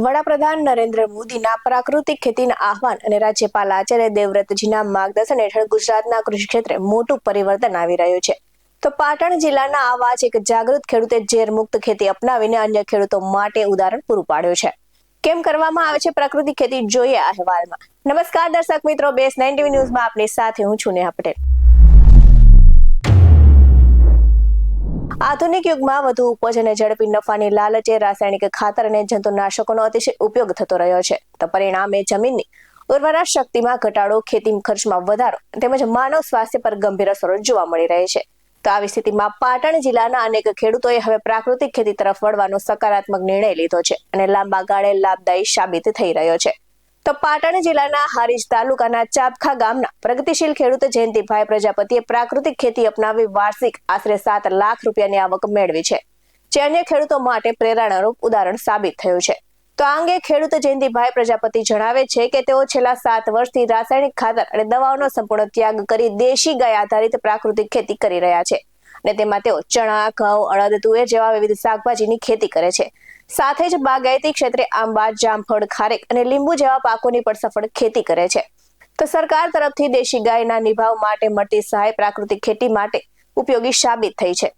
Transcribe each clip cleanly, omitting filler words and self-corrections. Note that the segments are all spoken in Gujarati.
વડાપ્રધાન નરેન્દ્ર મોદીના પ્રાકૃતિક ખેતીના આહવાન અને રાજ્યપાલ આચાર્ય દેવવ્રતજીના માર્ગદર્શન હેઠળ ગુજરાતના કૃષિ ક્ષેત્રે મોટું પરિવર્તન આવી રહ્યું છે. તો પાટણ જિલ્લાના આવા જ એક જાગૃત ખેડૂતે ઝેરમુક્ત ખેતી અપનાવીને અન્ય ખેડૂતો માટે ઉદાહરણ પૂરું પાડ્યું છે. કેમ કરવામાં આવે છે પ્રાકૃતિક ખેતી, જોઈએ આ અહેવાલમાં. નમસ્કાર દર્શક મિત્રો, બેસ 9 ટીવી ન્યૂઝમાં આપની સાથે હું છું નેહા પટેલ. આધુનિક યુગમાં વધુ ઉપજ અને ઝડપી નફાની લાલચે રાસાયણિક ખાતર અને જંતુનાશકોનો અતિશય ઉપયોગ થતો રહ્યો છે. તો પરિણામે જમીનની ઉર્વરા શક્તિમાં ઘટાડો, ખેતી ખર્ચમાં વધારો તેમજ માનવ સ્વાસ્થ્ય પર ગંભીર અસરો જોવા મળી રહી છે. તો આવી સ્થિતિમાં પાટણ જિલ્લાના અનેક ખેડૂતોએ હવે પ્રાકૃતિક ખેતી તરફ વળવાનો સકારાત્મક નિર્ણય લીધો છે અને લાંબા ગાળે લાભદાયી સાબિત થઈ રહ્યો છે. તો પાટણ જિલ્લાના હારીજ તાલુકાના ચાપખા ગામના પ્રગતિશીલ ખેડૂત જયંતિભાઈ પ્રજાપતિએ પ્રાકૃતિક ખેતી અપનાવી વાર્ષિક આશરે 7 લાખ રૂપિયાની આવક મેળવી છે, જે અન્ય ખેડૂતો માટે પ્રેરણારૂપ ઉદાહરણ સાબિત થયું છે. તો આ અંગે ખેડૂત જયંતિભાઈ પ્રજાપતિ જણાવે છે કે તેઓ છેલ્લા 7 વર્ષથી રાસાયણિક ખાતર અને દવાઓનો સંપૂર્ણ ત્યાગ કરી દેશી ગાય આધારિત પ્રાકૃતિક ખેતી કરી રહ્યા છે અને તેમાં તેઓ ચણા, ઘઉં, અડદ, તુવેર જેવા વિવિધ શાકભાજીની ખેતી કરે છે. સાથે જ બાગાયતી ક્ષેત્રે આંબા, જામફળ, ખારેક અને લીંબુ જેવા પાકોની પણ સફળ ખેતી કરે છે. તો સરકાર તરફથી દેશી ગાયના નિભાવ માટે મળતી સહાય પ્રાકૃતિક ખેતી માટે ઉપયોગી સાબિત થઈ છે.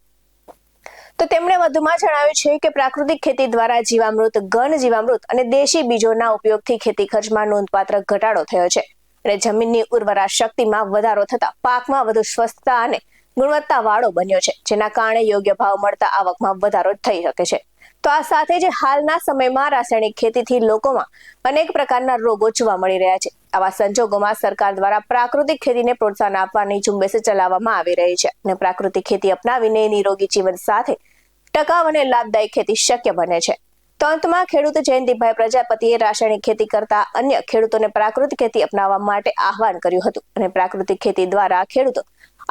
તો તેમણે વધુમાં જણાવ્યું છે કે પ્રાકૃતિક ખેતી દ્વારા જીવામૃત, ઘન જીવામૃત અને દેશી બીજોના ઉપયોગથી ખેતી ખર્ચમાં નોંધપાત્ર ઘટાડો થયો છે અને જમીનની ઉર્વરા શક્તિમાં વધારો થતા પાકમાં વધુ સ્વસ્થતા અને ગુણવત્તાવાળો બન્યો છે, જેના કારણે યોગ્ય ભાવ મળતા આવકમાં વધારો થઈ શકે છે. તો આ સાથે જ હાલના સમયમાં રાસાયણિક ખેતીથી લોકોમાં અનેક પ્રકારના રોગો જોવા મળી રહ્યા છે. આવા સંજોગોમાં સરકાર દ્વારા પ્રાકૃતિક ખેતીને પ્રોત્સાહન આપવાની ઝુંબેશ ચલાવવામાં આવી રહી છે અને પ્રાકૃતિક ખેતી અપનાવીને નિરોગી જીવન સાથે ટકાઉ અને લાભદાયી ખેતી શક્ય બને છે. તો અંતમાં ખેડૂત જયંતિભાઈ પ્રજાપતિએ રાસાયણિક ખેતી કરતા અન્ય ખેડૂતોને પ્રાકૃતિક ખેતી અપનાવવા માટે આહવાન કર્યું હતું અને પ્રાકૃતિક ખેતી દ્વારા ખેડૂતો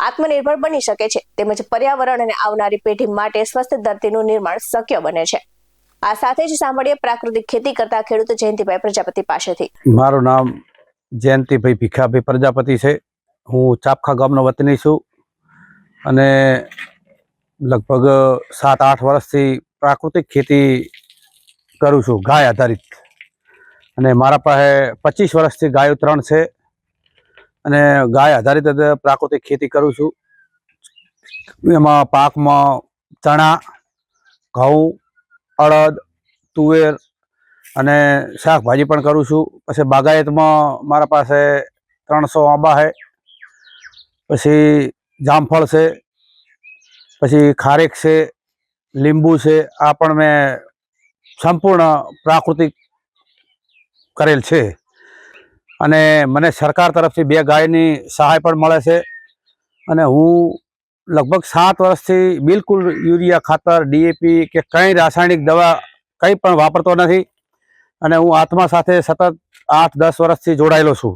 આત્મનિર્ભર બની શકે છે તેમજ પર્યાવરણ અને આવનારી પેઢી માટે સ્વસ્થ ધરતીનું નિર્માણ શક્ય બને છે. આ સાથે જ સાંભળીએ પ્રાકૃતિક ખેતી કરતા ખેડૂત જયંતિભાઈ પ્રજાપતિ પાસેથી. મારું નામ જયંતિભાઈ ભીખાભાઈ પ્રજાપતિ છે. હું ચાપખા ગામનો વતની છું અને લગભગ 7-8 વર્ષથી પ્રાકૃતિક ખેતી કરું છું, ગાય આધારિત. અને મારા પાસે 25 વર્ષથી ગાયો 3 છે અને ગાય આધારિત પ્રાકૃતિક ખેતી કરું છું. એમાં પાકમાં ચણા, ઘઉં, અડદ, તુવેર અને શાકભાજી પણ કરું છું. પછી બાગાયતમાં મારા પાસે 300 આંબા છે, પછી જામફળ છે, પછી ખારેક છે, લીંબુ છે. આ પણ મેં સંપૂર્ણ પ્રાકૃતિક કરેલ છે અને મને સરકાર તરફથી 2 ગાયની સહાય પણ મળે છે. અને હું લગભગ 7 વર્ષથી બિલકુલ યુરિયા ખાતર, DAP કે કંઈ રાસાયણિક દવા કંઈ પણ વાપરતો નથી અને હું આત્મા સાથે સતત 8-10 વર્ષથી જોડાયેલો છું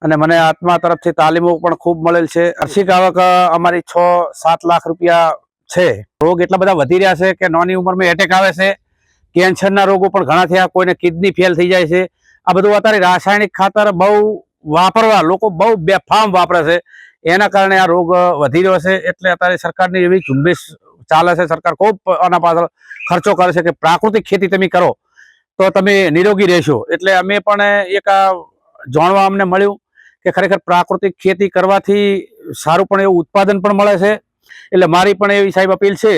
અને મને આત્મા તરફથી તાલીમો પણ ખૂબ મળેલ છે. વાર્ષિક આવક અમારી 6-7 લાખ રૂપિયા છે. રોગ એટલા બધા વધી રહ્યા છે કે નાની ઉંમરમાં એટેક આવે છે, કેન્સરના રોગો પણ ઘણા થયા, કોઈને કિડની ફેલ થઈ જાય છે. આ બધું અત્યારે રાસાયણિક ખાતર બહુ વાપરવા લોકો બહુ બેફામ વાપરે છે, એના કારણે આ રોગ વધી રહ્યો છે. એટલે અત્યારે સરકારની એવી ઝુંબેશ ચાલે છે, સરકાર ખૂબ આના પાછળ ખર્ચો કરે છે કે પ્રાકૃતિક ખેતી તમે કરો તો તમે નિરોગી રહેશો. એટલે અમે પણ એક જાણવા અમને મળ્યું કે ખરેખર પ્રાકૃતિક ખેતી કરવાથી સારું પણ એવું ઉત્પાદન પણ મળે છે. એટલે મારી પણ એવી સાહેબ અપીલ છે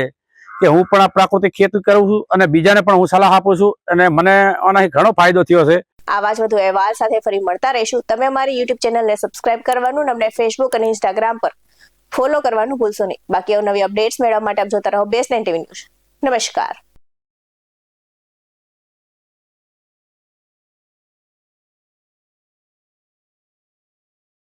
કે હું પણ આ પ્રાકૃતિક ખેતી કરું છું અને બીજાને પણ હું સલાહ આપું છું અને મને આનાથી ઘણો ફાયદો થયો છે. આવા જ વધુ અહેવાલ સાથે ફરી મળતા રહીશું. તમે અમારી YouTube ચેનલને સબસ્ક્રાઇબ કરવાનું, અમને Facebook અને Instagram પર ફોલો કરવાનું ભૂલશો નહીં. બાકી નવી અપડેટ્સ મેળવવા માટે આપ જોતા રહો બેસ 9 ટીવી ન્યૂઝ. નમસ્કાર.